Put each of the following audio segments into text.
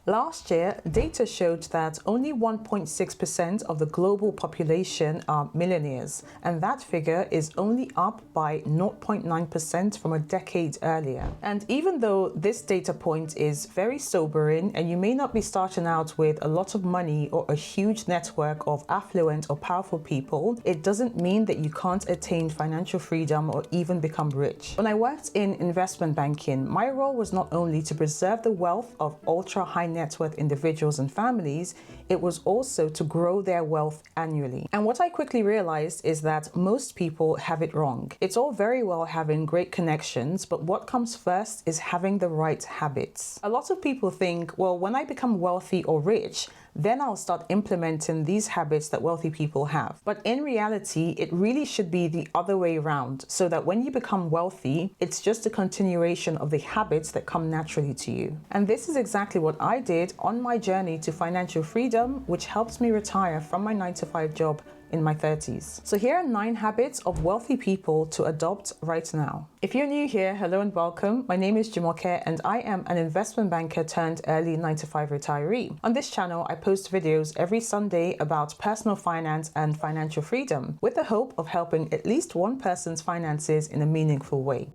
Last year, data showed that only 1.6% of the global population are millionaires, and that figure is only up by 0.9% from a decade earlier. And even though this data point is very sobering, and you may not be starting out with a lot of money or a huge network of affluent or powerful people, it doesn't mean that you can't attain financial freedom or even become rich. When I worked in investment banking, my role was not only to preserve the wealth of ultra high net worth individuals and families, it was also to grow their wealth annually. And what I quickly realized is that most people have it wrong. It's all very well having great connections, but what comes first is having the right habits. A lot of people think, well, when I become wealthy or rich, then I'll start implementing these habits that wealthy people have. But in reality, it really should be the other way around, so that when you become wealthy, it's just a continuation of the habits that come naturally to you. And this is exactly what I did on my journey to financial freedom, which helped me retire from my 9-to-5 job in my 30s. So here are 9 habits of wealthy people to adopt right now. If you're new here, hello and welcome. My name is Jumoke and I am an investment banker turned early 9-to-5 retiree. On this channel, I post videos every Sunday about personal finance and financial freedom, with the hope of helping at least one person's finances in a meaningful way.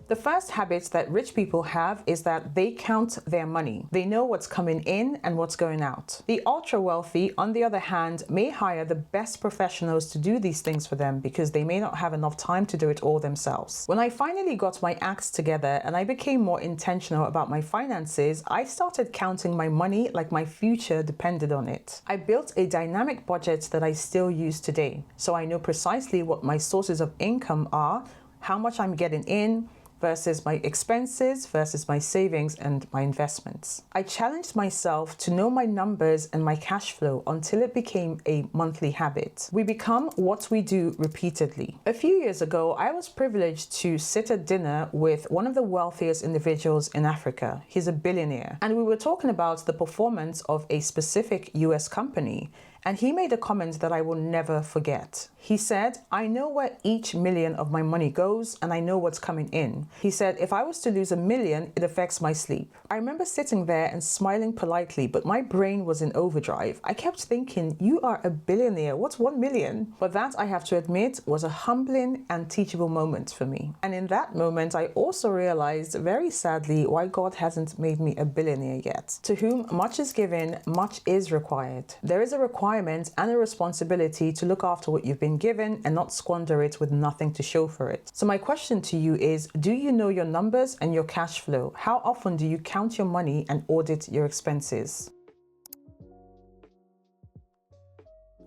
The first habit that rich people have is that they count their money. They know what's coming in and what's going out. The ultra wealthy, on the other hand, may hire the best professionals to do these things for them because they may not have enough time to do it all themselves. When I finally got my acts together and I became more intentional about my finances, I started counting my money like my future depended on it. I built a dynamic budget that I still use today, so I know precisely what my sources of income are, how much I'm getting in, versus my expenses, versus my savings and my investments. I challenged myself to know my numbers and my cash flow until it became a monthly habit. We become what we do repeatedly. A few years ago, I was privileged to sit at dinner with one of the wealthiest individuals in Africa. He's a billionaire. And we were talking about the performance of a specific US company. And he made a comment that I will never forget. He said, I know where each million of my money goes and I know what's coming in. He said, if I was to lose $1 million, it affects my sleep. I remember sitting there and smiling politely, but my brain was in overdrive. I kept thinking, you are a billionaire, what's 1 million? But that, I have to admit, was a humbling and teachable moment for me. And in that moment, I also realized, very sadly, why God hasn't made me a billionaire yet. To whom much is given, much is required. There is a requirement and a responsibility to look after what you've been given and not squander it with nothing to show for it. So my question to you is, do you know your numbers and your cash flow? How often do you count your money and audit your expenses?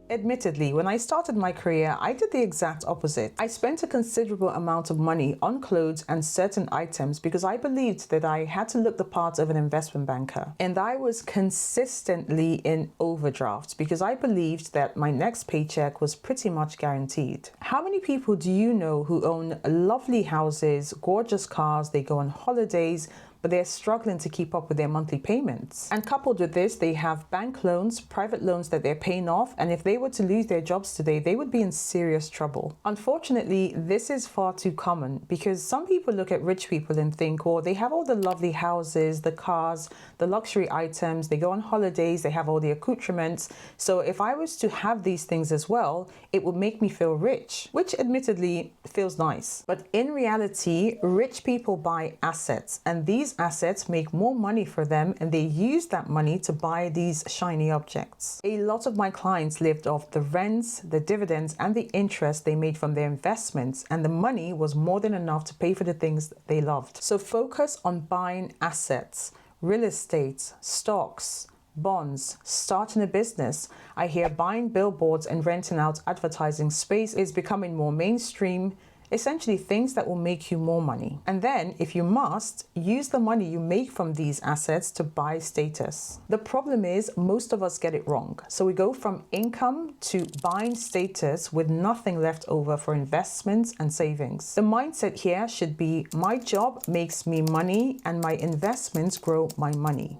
Admittedly, when I started my career, I did the exact opposite. I spent a considerable amount of money on clothes and certain items because I believed that I had to look the part of an investment banker. And I was consistently in overdraft because I believed that my next paycheck was pretty much guaranteed. How many people do you know who own lovely houses, gorgeous cars, they go on holidays, but they're struggling to keep up with their monthly payments? And coupled with this, they have bank loans, private loans that they're paying off, and if they were to lose their jobs today, they would be in serious trouble. Unfortunately, this is far too common because some people look at rich people and think, oh, they have all the lovely houses, the cars, the luxury items, they go on holidays, they have all the accoutrements. So if I was to have these things as well, it would make me feel rich, which admittedly feels nice. But in reality, rich people buy assets, and these assets make more money for them and they use that money to buy these shiny objects. A lot of my clients lived off the rents, the dividends and the interest they made from their investments, and the money was more than enough to pay for the things they loved. So focus on buying assets, real estate, stocks, bonds, starting a business. I hear buying billboards and renting out advertising space is becoming more mainstream. Essentially things that will make you more money. And then, if you must, use the money you make from these assets to buy status. The problem is most of us get it wrong. So we go from income to buying status with nothing left over for investments and savings. The mindset here should be, my job makes me money and my investments grow my money.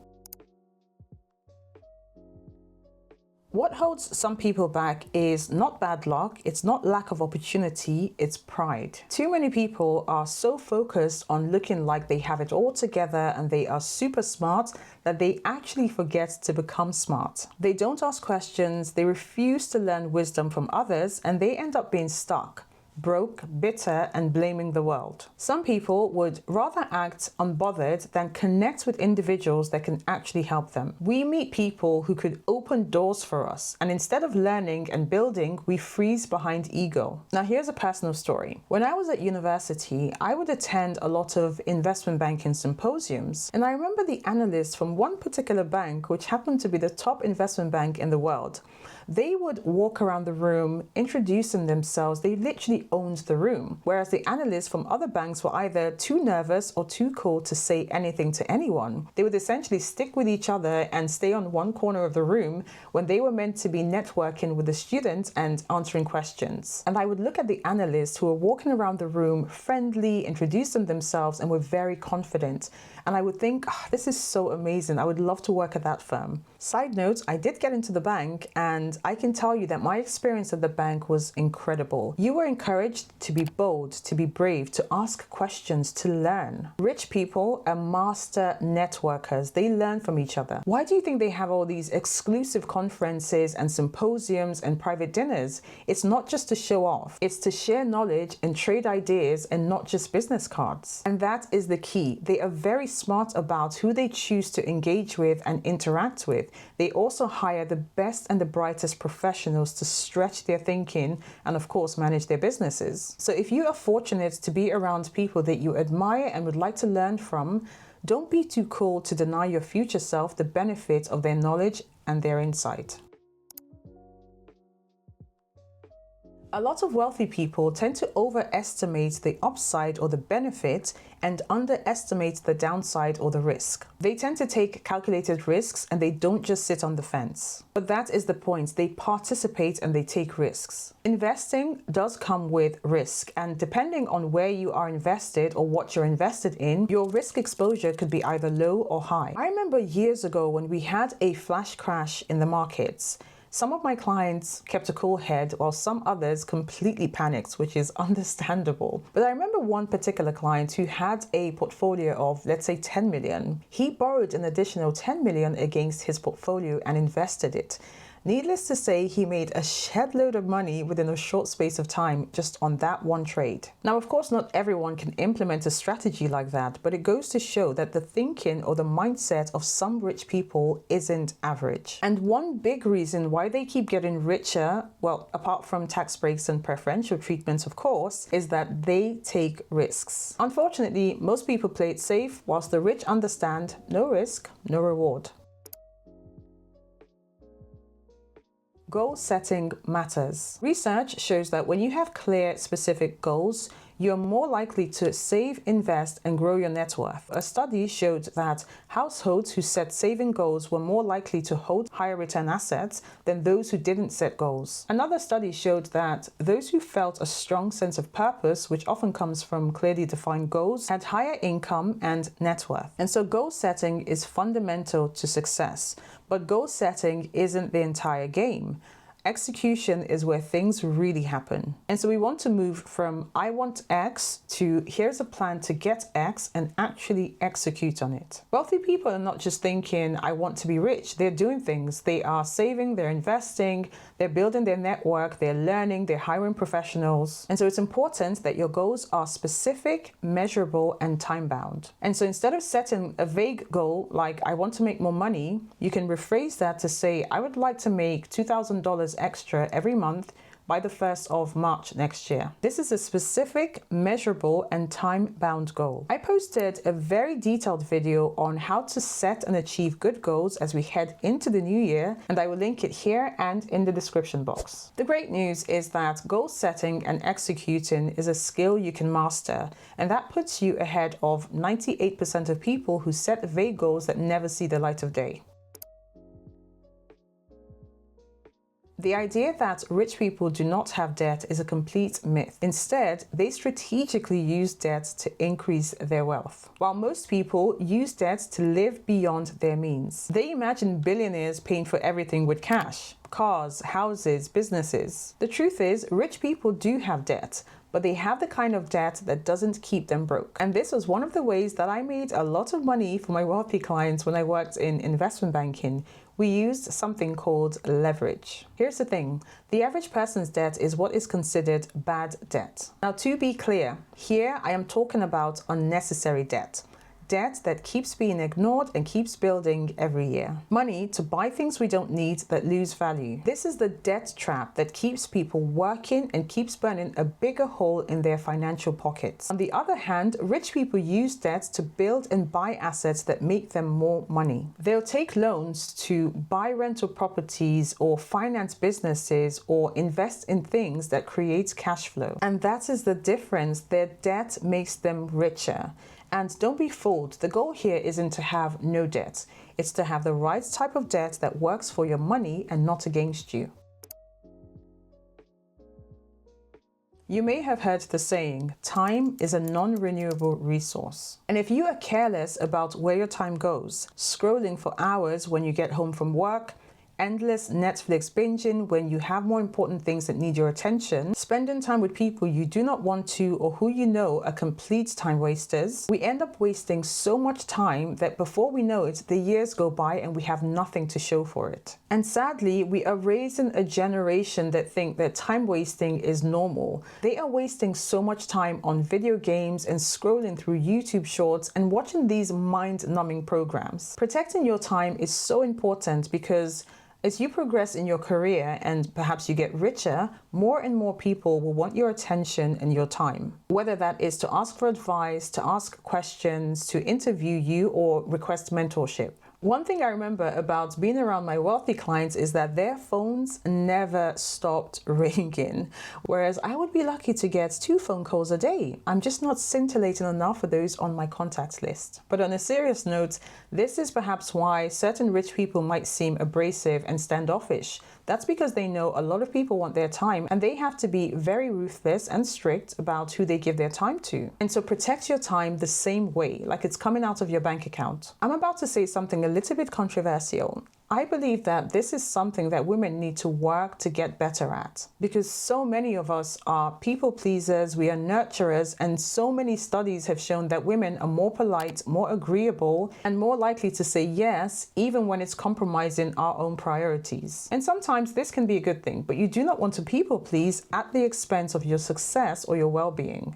What holds some people back is not bad luck, it's not lack of opportunity, it's pride. Too many people are so focused on looking like they have it all together and they are super smart that they actually forget to become smart. They don't ask questions, they refuse to learn wisdom from others, and they end up being stuck, broke, bitter, and blaming the world. Some people would rather act unbothered than connect with individuals that can actually help them. We meet people who could open doors for us, and instead of learning and building, we freeze behind ego. Now, here's a personal story. When I was at university, I would attend a lot of investment banking symposiums, and I remember the analysts from one particular bank, which happened to be the top investment bank in the world. They would walk around the room, introducing themselves. They literally owned the room, whereas the analysts from other banks were either too nervous or too cool to say anything to anyone. They would essentially stick with each other and stay on one corner of the room when they were meant to be networking with the students and answering questions. And I would look at the analysts who were walking around the room friendly, introducing themselves, and were very confident. And I would think, this is so amazing. I would love to work at that firm. Side note, I did get into the bank, and I can tell you that my experience at the bank was incredible. You were encouraged to be bold, to be brave, to ask questions, to learn. Rich people are master networkers. They learn from each other. Why do you think they have all these exclusive conferences and symposiums and private dinners? It's not just to show off. It's to share knowledge and trade ideas and not just business cards. And that is the key. They are very smart about who they choose to engage with and interact with. They also hire the best and the brightest professionals to stretch their thinking and, of course, manage their businesses. So if you are fortunate to be around people that you admire and would like to learn from, don't be too cool to deny your future self the benefit of their knowledge and their insight. A lot of wealthy people tend to overestimate the upside or the benefit and underestimate the downside or the risk. They tend to take calculated risks and they don't just sit on the fence. But that is the point. They participate and they take risks. Investing does come with risk, and depending on where you are invested or what you're invested in, your risk exposure could be either low or high. I remember years ago when we had a flash crash in the markets. Some of my clients kept a cool head while some others completely panicked, which is understandable. But I remember one particular client who had a portfolio of, let's say, 10 million. He borrowed an additional 10 million against his portfolio and invested it. Needless to say, he made a shed load of money within a short space of time just on that one trade. Now, of course, not everyone can implement a strategy like that, but it goes to show that the thinking or the mindset of some rich people isn't average. And one big reason why they keep getting richer, well, apart from tax breaks and preferential treatments, of course, is that they take risks. Unfortunately, most people play it safe, whilst the rich understand no risk, no reward. Goal setting matters. Research shows that when you have clear, specific goals, you're more likely to save, invest, and grow your net worth. A study showed that households who set saving goals were more likely to hold higher return assets than those who didn't set goals. Another study showed that those who felt a strong sense of purpose, which often comes from clearly defined goals, had higher income and net worth. And so goal setting is fundamental to success. But goal setting isn't the entire game. Execution is where things really happen. And so we want to move from I want X to here's a plan to get X and actually execute on it. Wealthy people are not just thinking I want to be rich. They're doing things. They are saving, they're investing, they're building their network, they're learning, they're hiring professionals. And so it's important that your goals are specific, measurable, and time-bound. And so instead of setting a vague goal like I want to make more money, you can rephrase that to say I would like to make $2,000 extra every month by the 1st of March next year. This is a specific, measurable, and time-bound goal. I posted a very detailed video on how to set and achieve good goals as we head into the new year, and I will link it here and in the description box. The great news is that goal setting and executing is a skill you can master, and that puts you ahead of 98% of people who set vague goals that never see the light of day. The idea that rich people do not have debt is a complete myth. Instead, they strategically use debt to increase their wealth, while most people use debt to live beyond their means. They imagine billionaires paying for everything with cash: cars, houses, businesses. The truth is, rich people do have debt, but they have the kind of debt that doesn't keep them broke. And this was one of the ways that I made a lot of money for my wealthy clients when I worked in investment banking. We used something called leverage. Here's the thing, the average person's debt is what is considered bad debt. Now, to be clear, here I am talking about unnecessary debt. Debt that keeps being ignored and keeps building every year. Money to buy things we don't need that lose value. This is the debt trap that keeps people working and keeps burning a bigger hole in their financial pockets. On the other hand, rich people use debt to build and buy assets that make them more money. They'll take loans to buy rental properties or finance businesses or invest in things that create cash flow. And that is the difference. Their debt makes them richer. And don't be fooled, the goal here isn't to have no debt. It's to have the right type of debt that works for your money and not against you. You may have heard the saying, time is a non-renewable resource. And if you are careless about where your time goes, scrolling for hours when you get home from work, endless Netflix binging when you have more important things that need your attention, spending time with people you do not want to or who you know are complete time wasters, we end up wasting so much time that before we know it, the years go by and we have nothing to show for it. And sadly, we are raising a generation that think that time wasting is normal. They are wasting so much time on video games and scrolling through YouTube shorts and watching these mind-numbing programs. Protecting your time is so important because as you progress in your career and perhaps you get richer, more and more people will want your attention and your time. Whether that is to ask for advice, to ask questions, to interview you, or request mentorship. One thing I remember about being around my wealthy clients is that their phones never stopped ringing, whereas I would be lucky to get 2 phone calls a day. I'm just not scintillating enough for those on my contacts list. But on a serious note, this is perhaps why certain rich people might seem abrasive and standoffish. That's because they know a lot of people want their time and they have to be very ruthless and strict about who they give their time to. And so protect your time the same way, like it's coming out of your bank account. I'm about to say something a little bit controversial. I believe that this is something that women need to work to get better at, because so many of us are people pleasers, we are nurturers, and so many studies have shown that women are more polite, more agreeable, and more likely to say yes, even when it's compromising our own priorities. And sometimes this can be a good thing, but you do not want to people please at the expense of your success or your well-being.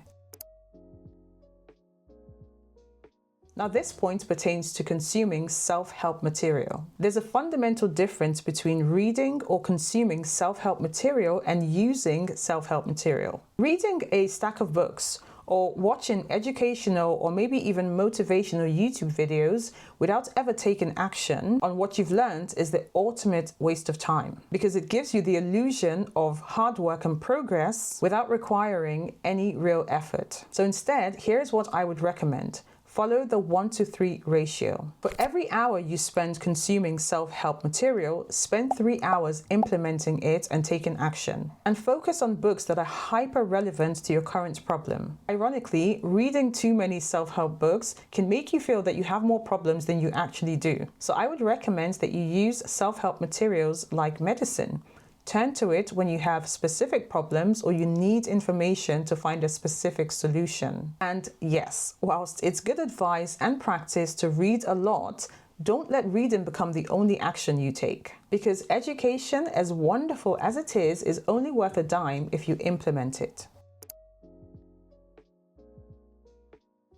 Now, this point pertains to consuming self-help material. There's a fundamental difference between reading or consuming self-help material and using self-help material. Reading a stack of books or watching educational or maybe even motivational YouTube videos without ever taking action on what you've learned is the ultimate waste of time, because it gives you the illusion of hard work and progress without requiring any real effort. So instead, here's what I would recommend. Follow the 1-to-3 ratio. For every hour you spend consuming self-help material, spend 3 hours implementing it and taking action. And focus on books that are hyper-relevant to your current problem. Ironically, reading too many self-help books can make you feel that you have more problems than you actually do. So I would recommend that you use self-help materials like medicine. Turn to it when you have specific problems or you need information to find a specific solution. And yes, whilst it's good advice and practice to read a lot, don't let reading become the only action you take. Because education, as wonderful as it is only worth a dime if you implement it.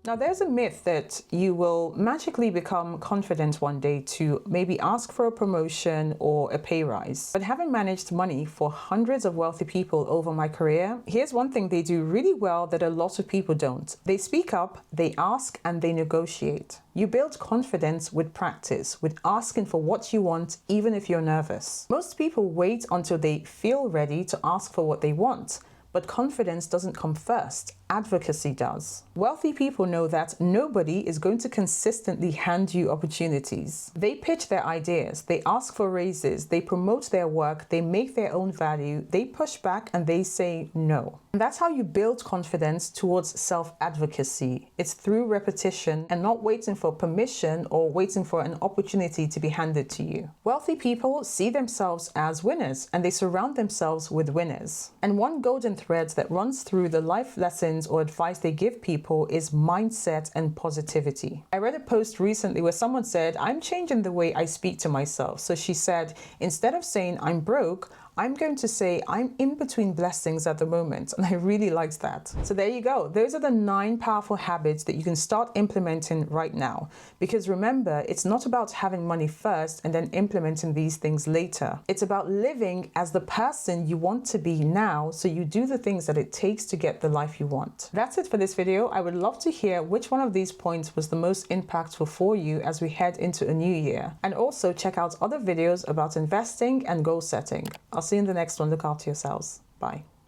Now, there's a myth that you will magically become confident one day to maybe ask for a promotion or a pay rise. But having managed money for hundreds of wealthy people over my career, here's one thing they do really well that a lot of people don't. They speak up, they ask, and they negotiate. You build confidence with practice, with asking for what you want, even if you're nervous. Most people wait until they feel ready to ask for what they want. but confidence doesn't come first. Advocacy does. Wealthy people know that nobody is going to consistently hand you opportunities. They pitch their ideas, they ask for raises, they promote their work, they make their own value, they push back, and they say no. And that's how you build confidence towards self-advocacy. It's through repetition and not waiting for permission or waiting for an opportunity to be handed to you. Wealthy people see themselves as winners and they surround themselves with winners. And one golden thread that runs through the life lessons or advice they give people is mindset and positivity. I read a post recently where someone said, I'm changing the way I speak to myself. So she said, instead of saying I'm broke, I'm going to say I'm in between blessings at the moment. And I really liked that. So there you go. Those are the 9 powerful habits that you can start implementing right now. Because remember, it's not about having money first and then implementing these things later. It's about living as the person you want to be now, so you do the things that it takes to get the life you want. That's it for this video. I would love to hear which one of these points was the most impactful for you as we head into a new year. And also check out other videos about investing and goal setting. I'll see you in the next one. Look after yourselves. Bye.